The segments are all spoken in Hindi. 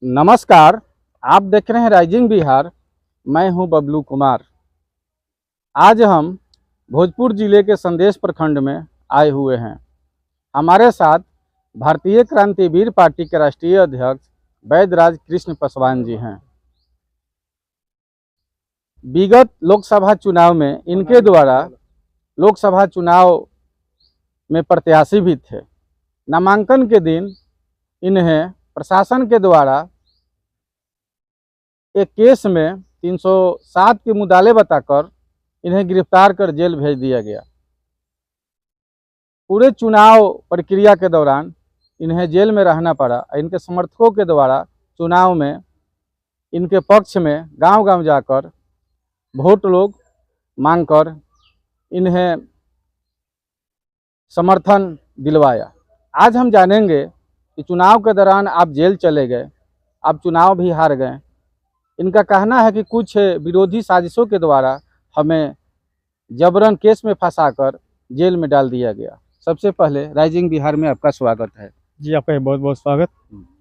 नमस्कार, आप देख रहे हैं राइजिंग बिहार। मैं हूं बबलू कुमार। आज हम भोजपुर जिले के संदेश प्रखंड में आए हुए हैं। हमारे साथ भारतीय क्रांतिवीर पार्टी के राष्ट्रीय अध्यक्ष वैद्यराज कृष्ण पासवान जी हैं। विगत लोकसभा चुनाव में इनके द्वारा लोकसभा चुनाव में प्रत्याशी भी थे। नामांकन के दिन इन्हें प्रशासन के द्वारा एक केस में 307 के मुद्दाले बताकर इन्हें गिरफ्तार कर जेल भेज दिया गया। पूरे चुनाव प्रक्रिया के दौरान इन्हें जेल में रहना पड़ा। इनके समर्थकों के द्वारा चुनाव में इनके पक्ष में गांव-गांव जाकर वोट लोग मांगकर इन्हें समर्थन दिलवाया। आज हम जानेंगे कि चुनाव के दौरान आप जेल चले गए, आप चुनाव भी हार गए। इनका कहना है कि कुछ विरोधी साजिशों के द्वारा हमें जबरन केस में फंसाकर जेल में डाल दिया गया। सबसे पहले राइजिंग बिहार में आपका स्वागत है। जी, आपका बहुत बहुत स्वागत।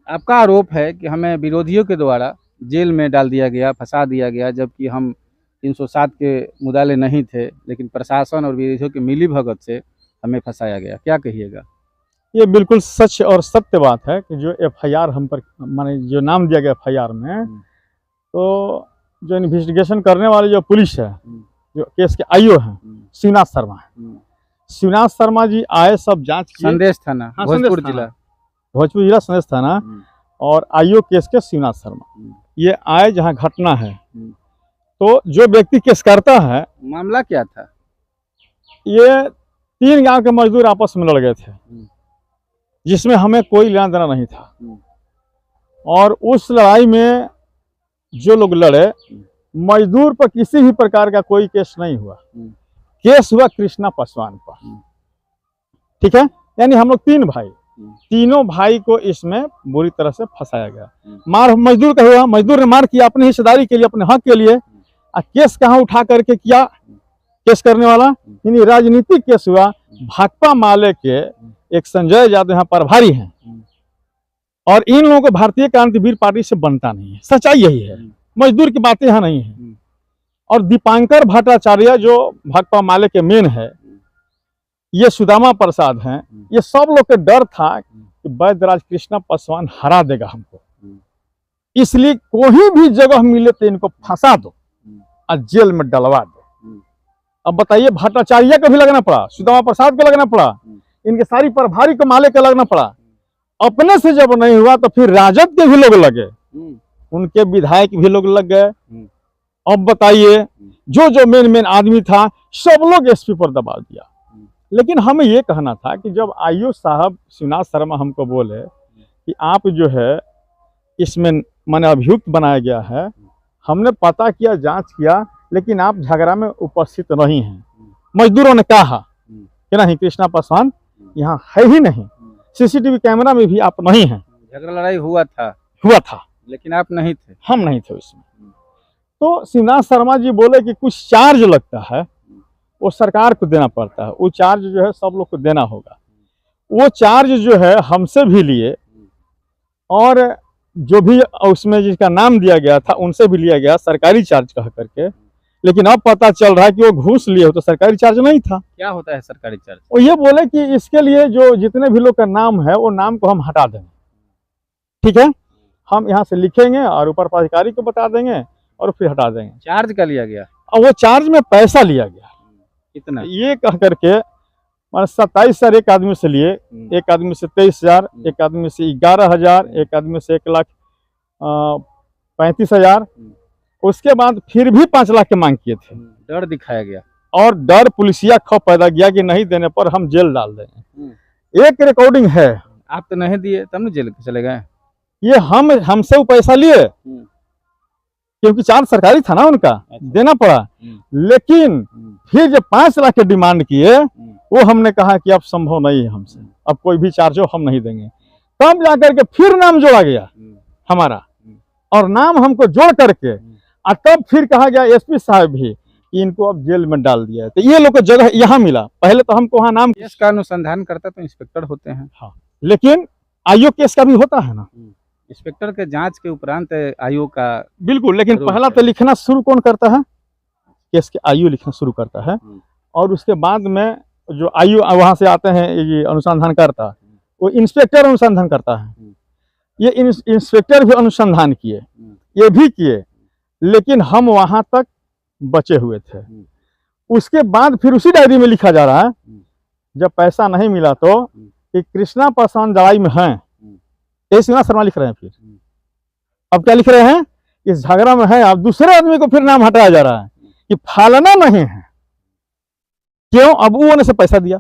आपका आरोप है कि हमें विरोधियों के द्वारा जेल में डाल दिया गया, फंसा दिया गया, जबकि हम 307 के मुद्दाले नहीं थे, लेकिन प्रशासन और विरोधियों की मिलीभगत से हमें फंसाया गया। क्या कहिएगा? ये बिल्कुल सच और सत्य बात है कि जो एफआईआर हम पर माने जो नाम दिया गया एफआईआर में, तो जो इन्वेस्टिगेशन करने वाली जो पुलिस है, जो केस के आईओ हैं, शिवनाथ शर्मा है। शिवनाथ शर्मा जी आए, सब जांच किए। संदेश थाना, भोजपुर जिला संदेश थाना और आईओ केस के शिवनाथ शर्मा ये आए जहां घटना है। तो जो व्यक्ति केस करता है, मामला क्या था? ये 3 गांव के मजदूर आपस में लड़ गए थे, जिसमें हमें कोई लेना देना नहीं था। और उस लड़ाई में जो लोग लड़े, मजदूर पर किसी भी प्रकार का कोई केस नहीं हुआ। केस हुआ कृष्णा पासवान पर। ठीक है, यानी हम लोग 3 भाई, तीनों भाई को इसमें बुरी तरह से फंसाया गया। मार मजदूर का हुआ, मजदूर ने मार किया अपनी हिस्सेदारी के लिए, अपने हक के लिए। केस कहाँ उठा करके किया केस करने वाला? यानी राजनीतिक केस हुआ। भाकपा माले के एक संजय यादव यहाँ प्रभारी हैं, और इन लोगों को भारतीय क्रांतिवीर पार्टी से बनता नहीं है। सच्चाई यही है, मजदूर की बातें यहाँ नहीं है। और दीपांकर भट्टाचार्य जो भाकपा माले के मेन है, ये सुदामा प्रसाद हैं। ये सब लोग के डर था कि वैद्यराज कृष्ण पासवान हरा देगा हमको, इसलिए कोई भी जगह मिले तो इनको फंसा दो और जेल में डलवा दो। अब बताइए, भट्टाचार्य को भी लगना पड़ा, सुदामा प्रसाद को लगना पड़ा, इनके सारी प्रभारी को माले को लगना पड़ा। अपने से जब नहीं हुआ तो फिर राजद के भी लोग लगे, उनके विधायक भी लोग लग गए। अब बताइए, जो जो मेन आदमी था सब लोग एसपी पर दबाव दिया। लेकिन हमें ये कहना था कि जब आईओ साहब शिवनाथ शर्मा हमको बोले कि आप जो है इसमें माने अभियुक्त बनाया गया है, हमने पता किया, जांच किया, लेकिन आप झगड़ा में उपस्थित नहीं हैं। मजदूरों ने कहा कि नहीं, कृष्णा पासवान यहाँ है ही नहीं, सीसीटीवी कैमरा में भी आप नहीं हैं। झगड़ा लड़ाई हुआ था, लेकिन आप नहीं थे। हम नहीं थे उसमें। तो शिवनाथ शर्मा जी बोले कि कुछ चार्ज लगता है, वो सरकार को देना पड़ता है, वो चार्ज जो है सब लोग को देना होगा। वो चार्ज जो है हमसे भी लिए, और जो भी उसमें जिसका नाम दिया गया था उनसे भी लिया गया, सरकारी चार्ज कह करके। लेकिन अब पता चल रहा है कि वो घूस लिए हो, तो सरकारी चार्ज नहीं था। क्या होता है सरकारी चार्ज? वो ये बोले कि इसके लिए जो जितने भी लोग का नाम है, वो नाम को हम हटा देंगे। ठीक है, हम यहाँ से लिखेंगे और ऊपर पदाधिकारी को बता देंगे और फिर हटा देंगे। चार्ज का लिया गया? और वो चार्ज में पैसा लिया गया। कितना? ये कह करके 27,000 एक आदमी से लिए, एक आदमी से 23,000, एक आदमी से 11,000, एक आदमी से 1,35,000। उसके बाद फिर भी 5 लाख की मांग किए थे। डर दिखाया गया, और डर पुलिसिया खौफ पैदा किया कि नहीं देने पर हम जेल डाल देंगे। एक रिकॉर्डिंग है। आप तो नहीं दिए, तब न जेल चले गए। ये हमसे वो पैसा लिए, क्योंकि चार्ज सरकारी था ना, उनका देना पड़ा। लेकिन फिर जब 5 लाख के डिमांड किए, वो हमने कहा कि अब संभव नहीं है हमसे, अब कोई भी चार्ज हो हम नहीं देंगे। तब जाकर के फिर नाम जोड़ा गया हमारा, और नाम हमको जोड़ करके और तब फिर कहा गया एसपी साहब भी कि इनको अब जेल में डाल दिया है। तो ये लोग को जगह यहाँ मिला। पहले तो हमको वहाँ नाम, केस का अनुसंधान करता तो इंस्पेक्टर होते हैं। हाँ, लेकिन आईओ केस का भी होता है ना, इंस्पेक्टर के जांच के उपरांत आयु का बिल्कुल, लेकिन जरूर पहला है। तो लिखना शुरू कौन करता है? केस की आयु लिखना शुरू करता है, और उसके बाद में जो आयु वहाँ से आते हैं ये अनुसंधान करता, वो इंस्पेक्टर अनुसंधान करता है। ये इंस्पेक्टर भी अनुसंधान किए, ये भी किए, लेकिन हम वहाँ तक बचे हुए थे। उसके बाद फिर उसी डायरी में लिखा जा रहा है, जब पैसा नहीं मिला तो कि कृष्णा पासवान दवाई में हैं, ये शिवनाथ शर्मा लिख रहे हैं। फिर अब क्या लिख रहे हैं? इस झगड़ा में है। अब दूसरे आदमी को फिर नाम हटाया जा रहा है कि फालना नहीं है, क्यों? अब वो ने से पैसा दिया।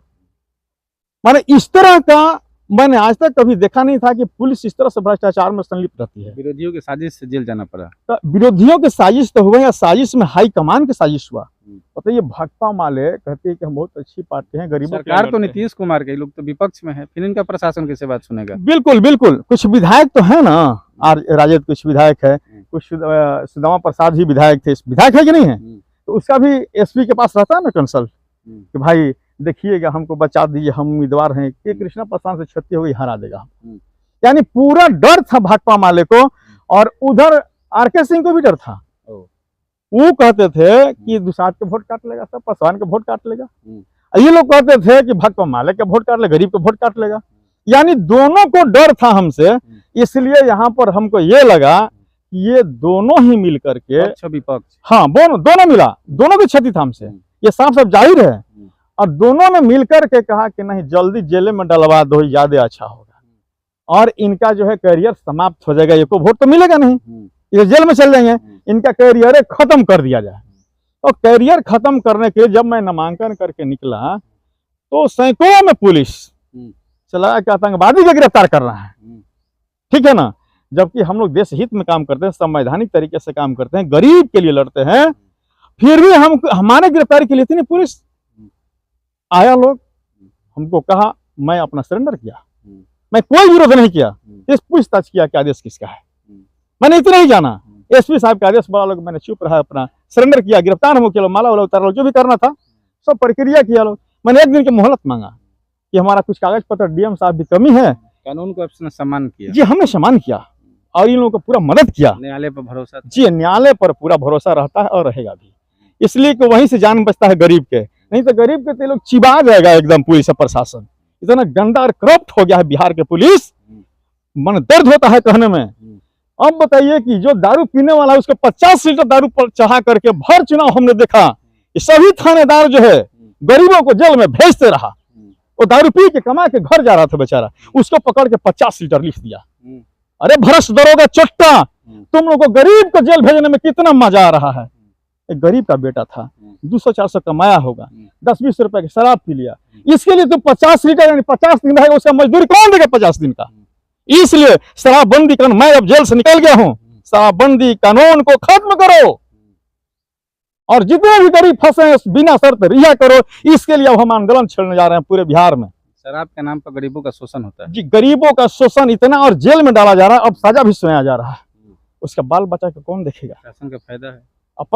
माने इस तरह का मैंने आज तक कभी देखा नहीं था कि पुलिस इस तरह से भ्रष्टाचार में संलिप्त रहती है। विरोधियों की साजिश से जेल जाना पड़ा। तो विरोधियों की साजिश तो हुए, या साजिश में हाई कमान की साजिश हुआ। पता ये भाकपा माले कहते हैं कि हम बहुत अच्छी पार्टी हैं, गरीबों के लिए सरकार तो लड़ते हैं। नीतीश कुमार के, लोग तो विपक्ष में है, फिर इनका प्रशासन कैसे बात सुनेगा? बिल्कुल बिल्कुल, कुछ विधायक तो है ना, राजद कुछ विधायक है, कुछ सुदामा प्रसाद ही विधायक थे, विधायक है कि नहीं है? तो उसका भी एसपी के पास रहता है ना कंसल्ट, कि भाई देखिएगा हमको बचा दीजिए, हम उम्मीदवार हैं कि कृष्णा पासवान से क्षति होगी, हरा देगा। यानी पूरा डर था भाकपा माले को, और उधर आरके सिंह को भी डर था। वो कहते थे कि दुसाध के वोट काट लेगा, सब पासवान के वोट काट लेगा। ये लोग कहते थे कि भाकपा माले के वोट काट ले, गरीब के वोट काट लेगा। यानी दोनों को डर था हमसे, इसलिए यहाँ पर हमको ये लगा कि ये दोनों ही मिल करके, विपक्ष, हाँ दोनों मिला, दोनों की क्षति था हमसे, ये साफ साफ जाहिर है। और दोनों ने मिलकर के कहा कि नहीं, जल्दी जेल में डलवा दो, ज्यादा अच्छा होगा, और इनका जो है करियर समाप्त हो जाएगा, ये को वोट तो मिलेगा नहीं, ये जेल में चल जाएंगे, इनका करियर खत्म कर दिया जाए। तो करियर खत्म करने के लिए जब मैं नामांकन करके निकला तो सैकड़ों में पुलिस चला कि आतंकवादी को गिरफ्तार कर रहा है, ठीक है ना, जबकि हम लोग देश हित में काम करते हैं, संवैधानिक तरीके से काम करते हैं, गरीब के लिए लड़ते हैं, फिर भी हम हमारे गिरफ्तारी के लिए इतनी पुलिस आया। लोग हमको कहा, मैं अपना सरेंडर किया, मैं कोई विरोध नहीं किया, इस पूछताछ किया कि आदेश किसका है, मैंने इतना ही जाना, एसपी साहब का आदेश बड़ा लोग, मैंने चुप रहा, अपना सरेंडर किया, गिरफ्तार हो किया, माला वाला उतार लो, जो भी करना था सब प्रक्रिया किया लोग। मैंने 1 दिन की मोहलत मांगा कि हमारा कुछ कागज पत्र, डीएम साहब भी कमी है, कानून को आपने सम्मान किया। जी हमने सम्मान किया, और इन लोगों को पूरा मदद किया। न्यायालय पर भरोसा, जी न्यायालय पर पूरा भरोसा रहता है और रहेगा भी, इसलिए कि वहीं से जान बचता है गरीब के, नहीं तो गरीब के लोग चिबा जाएगा एकदम। पुलिस प्रशासन इतना गंदा और करप्ट हो गया है बिहार के पुलिस, मन दर्द होता है कहने में। अब बताइए कि जो दारू पीने वाला है उसको 50 लीटर दारू पर चढ़ा करके भर चुनाव हमने देखा, सभी थानेदार जो है गरीबों को जेल में भेजते रहा, वो दारू पी के कमा के घर जा रहा था बेचारा, उसको पकड़ के 50 लीटर लिख दिया। अरे भ्रष्ट दरोगा चट्टा, तुम लोग को गरीब को जेल भेजने में कितना मजा आ रहा है। एक गरीब का बेटा था, 200-400 कमाया होगा, 10-20 रुपए की शराब पी लिया, इसके लिए तुम 50 लीटर यानी 50 दिन रहेगा, उसका मजदूरी कौन देगा 50 दिन का? इसलिए शराबबंदी कानून, मैं अब जेल से निकल गया हूं, शराबबंदी कानून को खत्म करो, और जितने भी गरीब फंसे हैं बिना शर्त रिहा करो। इसके लिए अब हम आंदोलन छेड़ने जा रहे हैं पूरे बिहार में। शराब के नाम पर गरीबों का शोषण होता है। जी गरीबों का शोषण इतना, और जेल में डाला जा रहा है, अब सजा भी सुनाया जा रहा है, उसका बाल बच्चा को कौन देखेगा? शासन का फायदा है। अब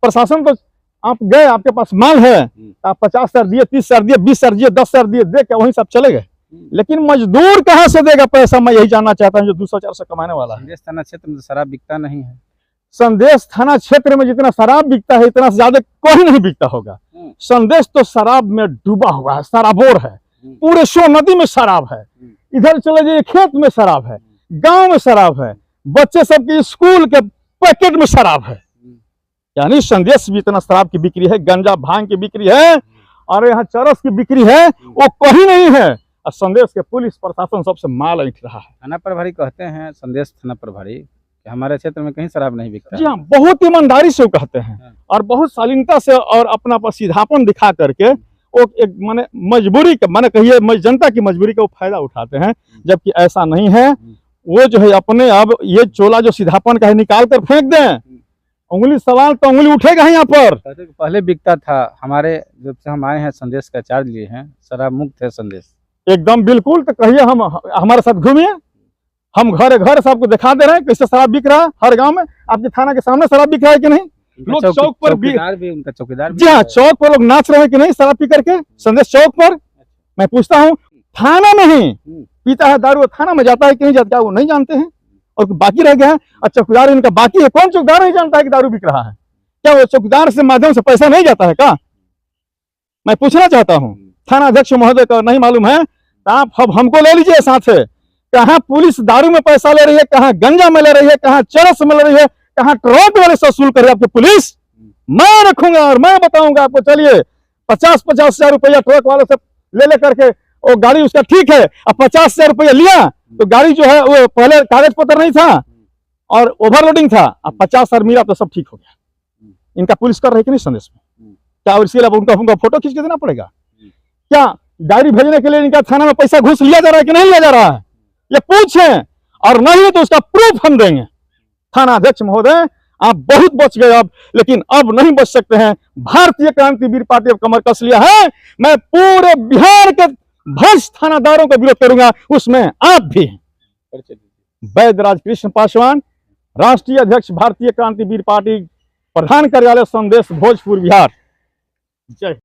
प्रशासन तो आप गए, आपके पास माल है, आप 50,000 दिए, 30,000 दिए, 20,000 दिए, 10,000 दिए, दे के वहीं सब चले गए, लेकिन मजदूर कहाँ से देगा पैसा? मैं यही जानना चाहता हूँ, जो 200-400 कमाने वाला है। संदेश थाना क्षेत्र में शराब बिकता नहीं है। संदेश थाना क्षेत्र में जितना शराब बिकता है, इतना से ज्यादा कोई नहीं बिकता होगा। संदेश तो शराब में डूबा हुआ है, शराबोर है, पूरे सो नदी में शराब है, इधर चले जाइए खेत में शराब है, गांव में शराब है, बच्चे सबके स्कूल के पैकेट में शराब है। यानी संदेश भी इतना शराब की बिक्री है, गंजा भांग की बिक्री है, और यहाँ चरस की बिक्री है, वो कहीं नहीं है। और संदेश के पुलिस प्रशासन सबसे माल ऐंठ रहा है। थाना प्रभारी कहते हैं, संदेश थाना प्रभारी, कि हमारे क्षेत्र में कहीं शराब नहीं बिकता। जी हाँ, बहुत ईमानदारी से वो कहते हैं, और बहुत शालीनता से और अपना सीधापन दिखा करके वो एक माने मजबूरी का, माने कहिए जनता की मजबूरी का वो फायदा उठाते हैं, जबकि ऐसा नहीं है। वो जो है अपने, अब ये चोला जो सीधापन का है निकाल कर फेंक दें, उंगली सवाल तो उंगली उठेगा यहाँ पर। पहले बिकता था, हमारे जब से हम आए हैं संदेश का चार्ज लिए हैं, शराब मुक्त है संदेश एकदम बिल्कुल। तो कहिए हम हमारे साथ घूमिए, हम घर घर सबको दिखा दे रहे हैं कैसे शराब बिक रहा है हर गांव में। आपके थाना के सामने शराब बिक रहा है कि नहीं? लोग चौक पर भी, उनका चौकीदार जी हाँ, चौक पर लोग नाच रहे हैं कि नहीं शराब पी करके? संदेश चौक पर मैं पूछता हूँ, थाना में ही पीता है दारू, थाना में जाता है कि नहीं जाता, क्या वो नहीं जानते हैं? और बाकी रह गया है, और चौकीदार इनका बाकी है। कौन चौकीदार नहीं जानता है कि दारू बिक रहा है? क्या वो चौकीदार से माध्यम से पैसा नहीं जाता है क्या? मैं पूछना चाहता हूँ थाना अध्यक्ष महोदय को नहीं मालूम है तो आप अब हमको ले लीजिए साथ है। कहाँ पुलिस दारू में पैसा ले रही है, कहाँ गंजा में ले रही है, कहाँ चरस में ले रही है, कहाँ ट्रक वाले से वसूल कर रही है आपकी पुलिस। मैं रखूंगा और मैं बताऊंगा आपको। चलिए 50-50 हजार रुपया ट्रक वाले से ले करके वो गाड़ी उसका ठीक है, अब 50 हजार रुपया लिया तो गाड़ी जो है वो पहले कागज पत्र नहीं था और ओवरलोडिंग था, अब 50 हजार मिला तो सब ठीक हो गया। इनका पुलिस कर रही कि नहीं संदेश में? क्या इसके लिए उनका फोटो खींच के देना पड़ेगा? क्या डायरी भेजने के लिए इनका थाना में पैसा घूस लिया जा रहा है कि नहीं लिया जा रहा है? ये पूछें, और नहीं तो उसका प्रूफ हम देंगे। थाना अध्यक्ष महोदय आप बहुत बच गए अब, लेकिन अब नहीं बच सकते हैं। भारतीय क्रांतिवीर पार्टी अब कमर कस लिया है। मैं पूरे बिहार के भ्रष्ट थानादारों का विरोध करूंगा, उसमें आप भी। वैद्यराज कृष्ण पासवान, राष्ट्रीय अध्यक्ष भारतीय क्रांतिवीर पार्टी, प्रधान कार्यालय संदेश, भोजपुर, बिहार। जय।